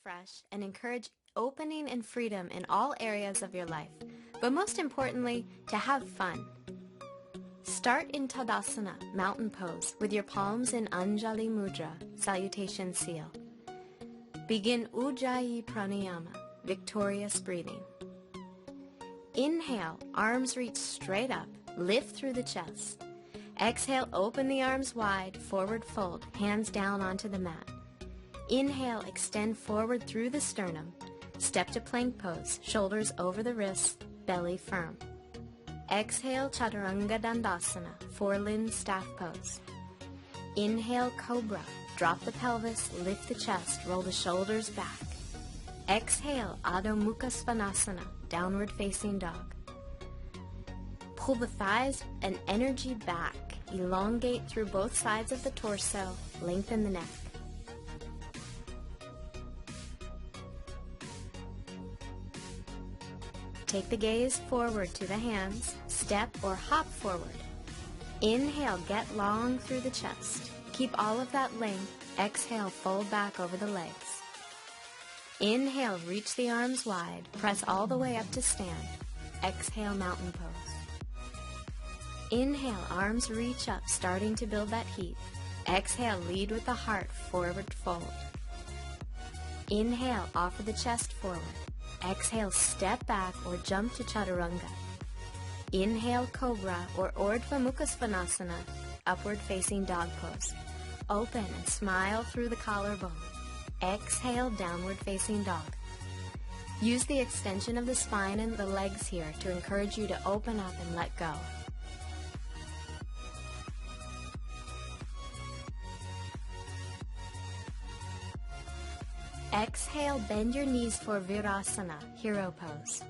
fresh and encourage opening and freedom in all areas of your life, but most importantly, to have fun. Start in Tadasana, mountain pose, with your palms in Anjali Mudra, salutation seal. Begin Ujjayi Pranayama, victorious breathing. Inhale, arms reach straight up, lift through the chest. Exhale, open the arms wide, forward fold, hands down onto the mat. Inhale, extend forward through the sternum. Step to plank pose, shoulders over the wrists, belly firm. Exhale, Chaturanga Dandasana, four-limbed staff pose. Inhale, Cobra. Drop the pelvis, lift the chest, roll the shoulders back. Exhale, Adho Mukha Svanasana, downward facing dog. Pull the thighs and energy back. Elongate through both sides of the torso, lengthen the neck. Take the gaze forward to the hands, step or hop forward. Inhale, get long through the chest. Keep all of that length. Exhale, fold back over the legs. Inhale, reach the arms wide. Press all the way up to stand. Exhale, mountain pose. Inhale, arms reach up, starting to build that heat. Exhale, lead with the heart, forward fold. Inhale, offer the chest forward. Exhale, step back or jump to Chaturanga. Inhale, Cobra or Urdhva Mukha Svanasana, upward facing dog pose. Open and smile through the collarbone. Exhale, downward facing dog. Use the extension of the spine and the legs here to encourage you to open up and let go. Exhale, bend your knees for Virasana, hero pose.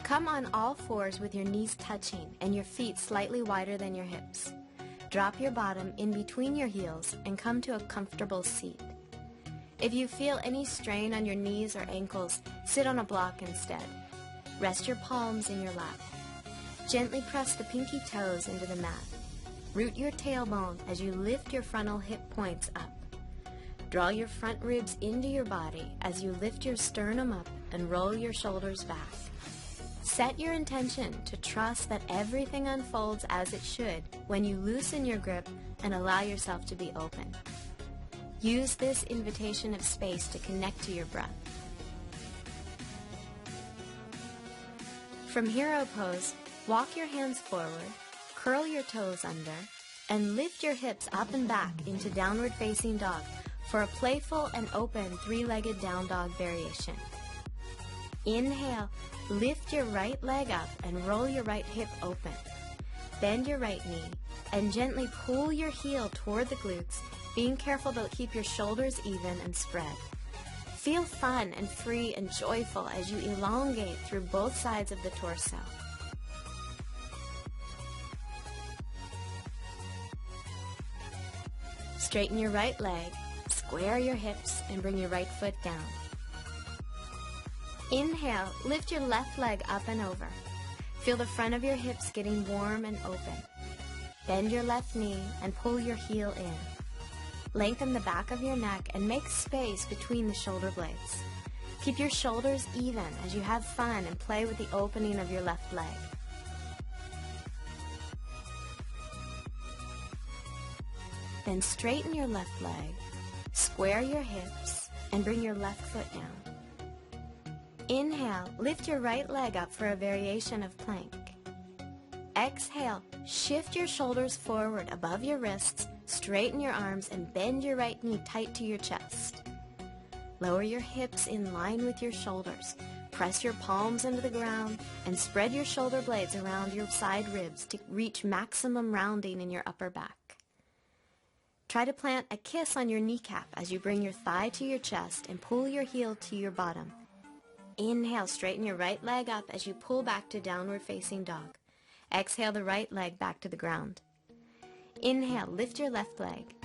Come on all fours with your knees touching and your feet slightly wider than your hips. Drop your bottom in between your heels and come to a comfortable seat. If you feel any strain on your knees or ankles, sit on a block instead. Rest your palms in your lap. Gently press the pinky toes into the mat. Root your tailbone as you lift your frontal hip points up. Draw your front ribs into your body as you lift your sternum up and roll your shoulders back. Set your intention to trust that everything unfolds as it should when you loosen your grip and allow yourself to be open. Use this invitation of space to connect to your breath. From hero pose, walk your hands forward, curl your toes under, and lift your hips up and back into downward facing dog for a playful and open three-legged down dog variation. Inhale, lift your right leg up and roll your right hip open. Bend your right knee and gently pull your heel toward the glutes, being careful to keep your shoulders even and spread. Feel fun and free and joyful as you elongate through both sides of the torso. Straighten your right leg, square your hips, and bring your right foot down. Inhale, lift your left leg up and over. Feel the front of your hips getting warm and open. Bend your left knee and pull your heel in. Lengthen the back of your neck and make space between the shoulder blades. Keep your shoulders even as you have fun and play with the opening of your left leg. Then straighten your left leg, square your hips, and bring your left foot down. Inhale, lift your right leg up for a variation of plank. Exhale, shift your shoulders forward above your wrists, straighten your arms, and bend your right knee tight to your chest. Lower your hips in line with your shoulders. Press your palms into the ground and spread your shoulder blades around your side ribs to reach maximum rounding in your upper back. Try to plant a kiss on your kneecap as you bring your thigh to your chest and pull your heel to your bottom. Inhale, straighten your right leg up as you pull back to downward facing dog. Exhale the right leg back to the ground. Inhale, lift your left leg.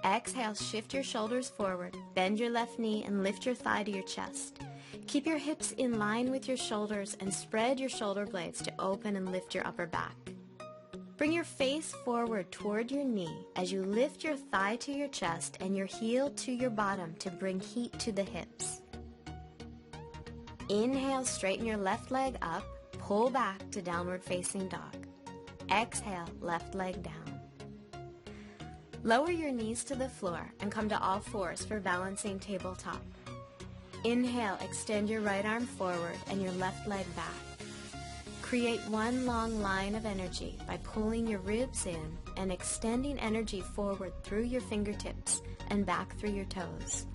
Exhale, shift your shoulders forward, bend your left knee and lift your thigh to your chest. Keep your hips in line with your shoulders and spread your shoulder blades to open and lift your upper back. Bring your face forward toward your knee as you lift your thigh to your chest and your heel to your bottom to bring heat to the hips. Inhale, straighten your left leg up, pull back to downward facing dog. Exhale, left leg down. Lower your knees to the floor and come to all fours for balancing tabletop. Inhale, extend your right arm forward and your left leg back. Create one long line of energy by pulling your ribs in and extending energy forward through your fingertips and back through your toes.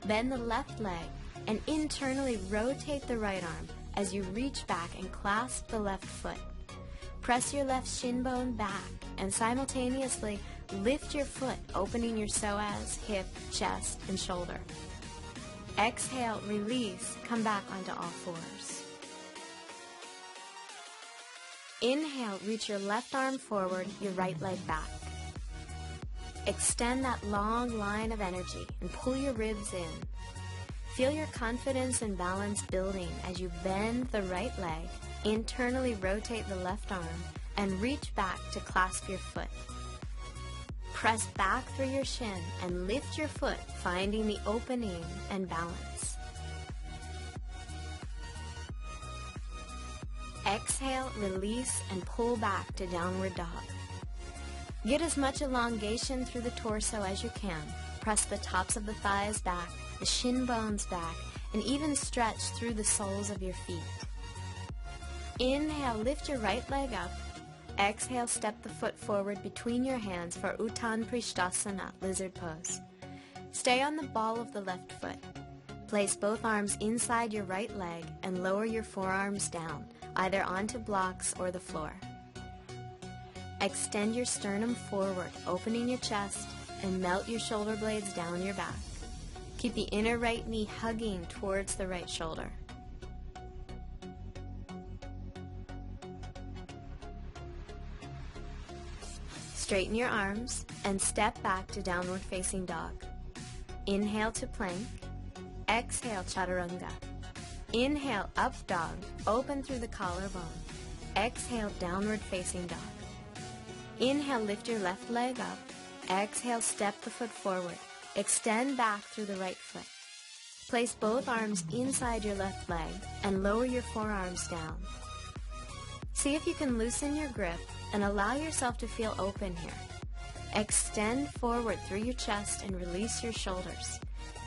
Bend the left leg and internally rotate the right arm as you reach back and clasp the left foot. Press your left shin bone back and simultaneously lift your foot, opening your psoas, hip, chest, and shoulder. Exhale, release, come back onto all fours. Inhale, reach your left arm forward, your right leg back. Extend that long line of energy and pull your ribs in. Feel your confidence and balance building as you bend the right leg, internally rotate the left arm, and reach back to clasp your foot. Press back through your shin and lift your foot, finding the opening and balance. Exhale, release, and pull back to downward dog. Get as much elongation through the torso as you can. Press the tops of the thighs back, the shin bones back, and even stretch through the soles of your feet. Inhale, lift your right leg up. Exhale, step the foot forward between your hands for Uttan Prishtasana, lizard pose. Stay on the ball of the left foot. Place both arms inside your right leg and lower your forearms down, either onto blocks or the floor. Extend your sternum forward, opening your chest, and melt your shoulder blades down your back. Keep the inner right knee hugging towards the right shoulder. Straighten your arms and step back to downward facing dog. Inhale to plank. Exhale, chaturanga. Inhale, up dog, open through the collarbone. Exhale, downward facing dog. Inhale, lift your left leg up. Exhale, step the foot forward. Extend back through the right foot. Place both arms inside your left leg and lower your forearms down. See if you can loosen your grip and allow yourself to feel open here. Extend forward through your chest and release your shoulders.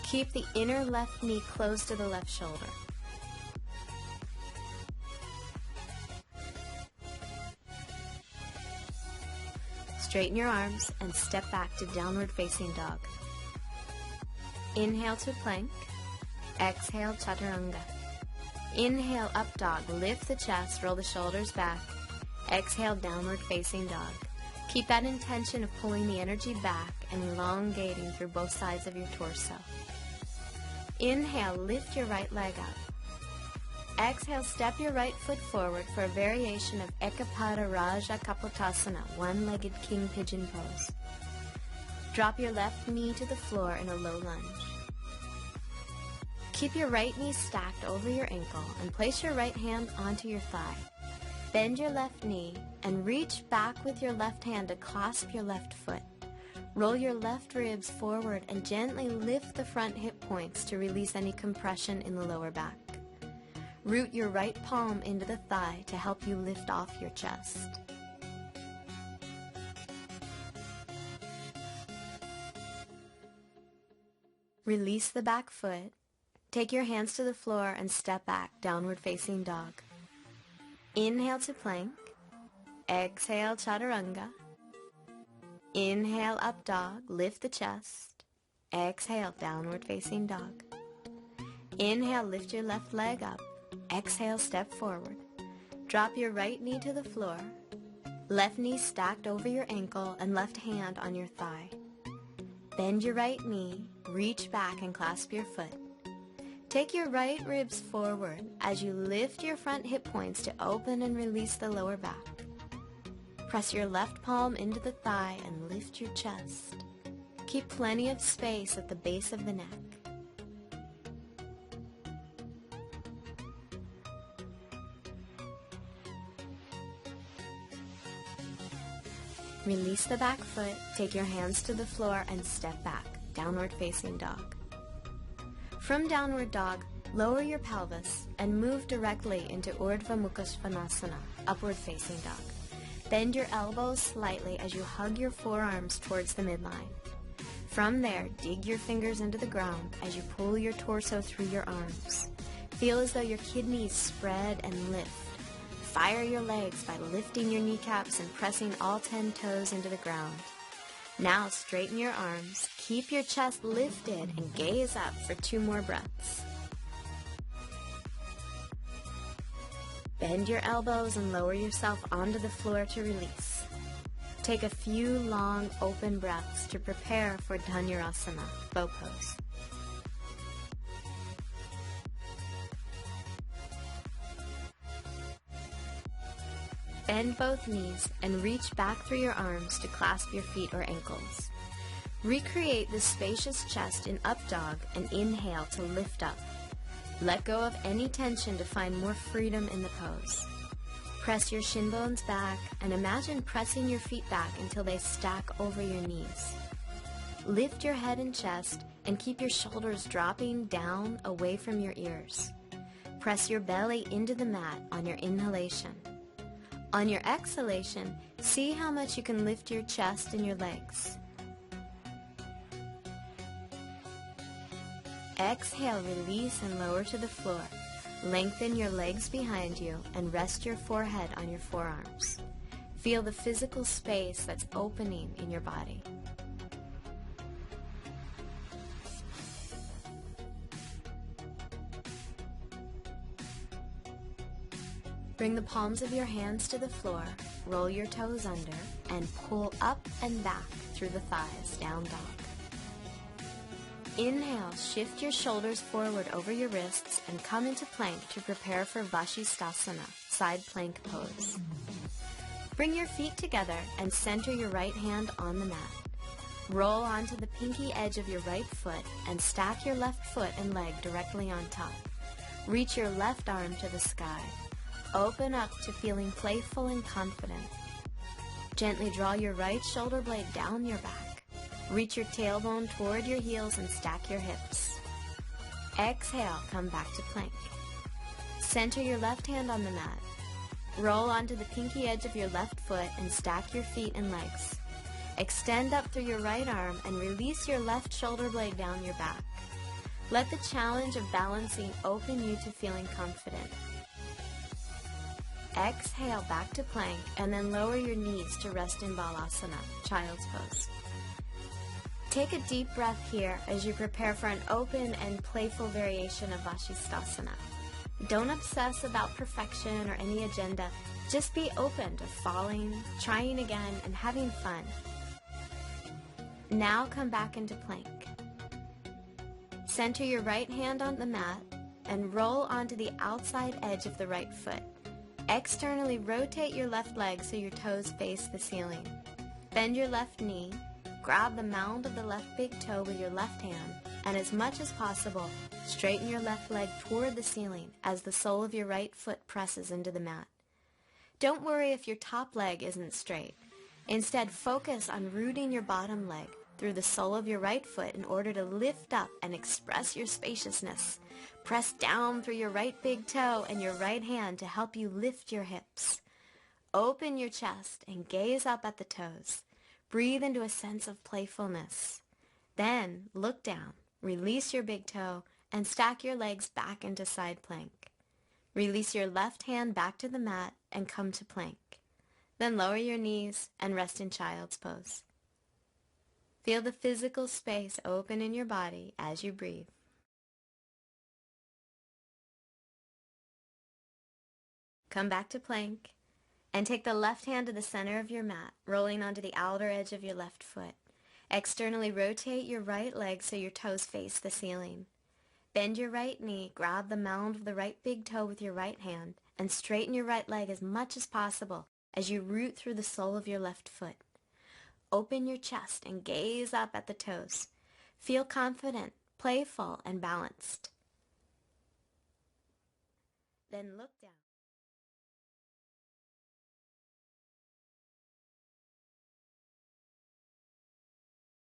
Keep the inner left knee close to the left shoulder. Straighten your arms and step back to downward facing dog. Inhale to plank. Exhale, chaturanga. Inhale, up dog. Lift the chest, roll the shoulders back. Exhale, downward facing dog. Keep that intention of pulling the energy back and elongating through both sides of your torso. Inhale, lift your right leg up. Exhale, step your right foot forward for a variation of Ekapada Raja Kapotasana, one-legged king pigeon pose. Drop your left knee to the floor in a low lunge. Keep your right knee stacked over your ankle and place your right hand onto your thigh. Bend your left knee and reach back with your left hand to clasp your left foot. Roll your left ribs forward and gently lift the front hip points to release any compression in the lower back. Root your right palm into the thigh to help you lift off your chest. Release the back foot. Take your hands to the floor and step back, downward facing dog. Inhale to plank. Exhale, chaturanga. Inhale, up dog, lift the chest. Exhale, downward facing dog. Inhale, lift your left leg up. Exhale, step forward. Drop your right knee to the floor. Left knee stacked over your ankle and left hand on your thigh. Bend your right knee, reach back and clasp your foot. Take your right ribs forward as you lift your front hip points to open and release the lower back. Press your left palm into the thigh and lift your chest. Keep plenty of space at the base of the neck. Release the back foot, take your hands to the floor and step back, downward facing dog. From downward dog, Lower your pelvis and move directly into Urdhva Mukha Svanasana, upward facing dog. Bend your elbows slightly as you hug your forearms towards the midline. From there, dig your fingers into the ground as you pull your torso through your arms. Feel as though your kidneys spread and lift. Fire your legs by lifting your kneecaps and pressing all 10 toes into the ground. Now straighten your arms, keep your chest lifted, and gaze up for 2 more breaths. Bend your elbows and lower yourself onto the floor to release. Take a few long open breaths to prepare for Dhanurasana, bow pose. Bend both knees and reach back through your arms to clasp your feet or ankles. Recreate the spacious chest in up dog and inhale to lift up. Let go of any tension to find more freedom in the pose. Press your shin bones back and imagine pressing your feet back until they stack over your knees. Lift your head and chest and keep your shoulders dropping down away from your ears. Press your belly into the mat on your inhalation. On your exhalation, see how much you can lift your chest and your legs. Exhale, release and lower to the floor. Lengthen your legs behind you and rest your forehead on your forearms. Feel the physical space that's opening in your body. Bring the palms of your hands to the floor, roll your toes under, and pull up and back through the thighs, down dog. Inhale, shift your shoulders forward over your wrists and come into plank to prepare for Vashisthasana, side plank pose. Bring your feet together and center your right hand on the mat. Roll onto the pinky edge of your right foot and stack your left foot and leg directly on top. Reach your left arm to the sky. Open up to feeling playful and confident. Gently draw your right shoulder blade down your back. Reach your tailbone toward your heels and stack your hips. Exhale, come back to plank. Center your left hand on the mat. Roll onto the pinky edge of your left foot and stack your feet and legs. Extend up through your right arm and release your left shoulder blade down your back. Let the challenge of balancing open you to feeling confident. Exhale back to plank and then lower your knees to rest in Balasana, child's pose. Take a deep breath here as you prepare for an open and playful variation of Vashisthasana. Don't obsess about perfection or any agenda. Just be open to falling, trying again, and having fun. Now come back into plank. Center your right hand on the mat and roll onto the outside edge of the right foot. Externally rotate your left leg so your toes face the ceiling. Bend your left knee, grab the mound of the left big toe with your left hand, and as much as possible, straighten your left leg toward the ceiling as the sole of your right foot presses into the mat. Don't worry if your top leg isn't straight. Instead, focus on rooting your bottom leg through the sole of your right foot in order to lift up and express your spaciousness. Press down through your right big toe and your right hand to help you lift your hips. Open your chest and gaze up at the toes. Breathe into a sense of playfulness. Then look down, release your big toe, and stack your legs back into side plank. Release your left hand back to the mat and come to plank. Then lower your knees and rest in child's pose. Feel the physical space open in your body as you breathe. Come back to plank and take the left hand to the center of your mat, rolling onto the outer edge of your left foot. Externally rotate your right leg so your toes face the ceiling. Bend your right knee, grab the mound of the right big toe with your right hand, and straighten your right leg as much as possible as you root through the sole of your left foot. Open your chest and gaze up at the toes. Feel confident, playful, and balanced. Then look down.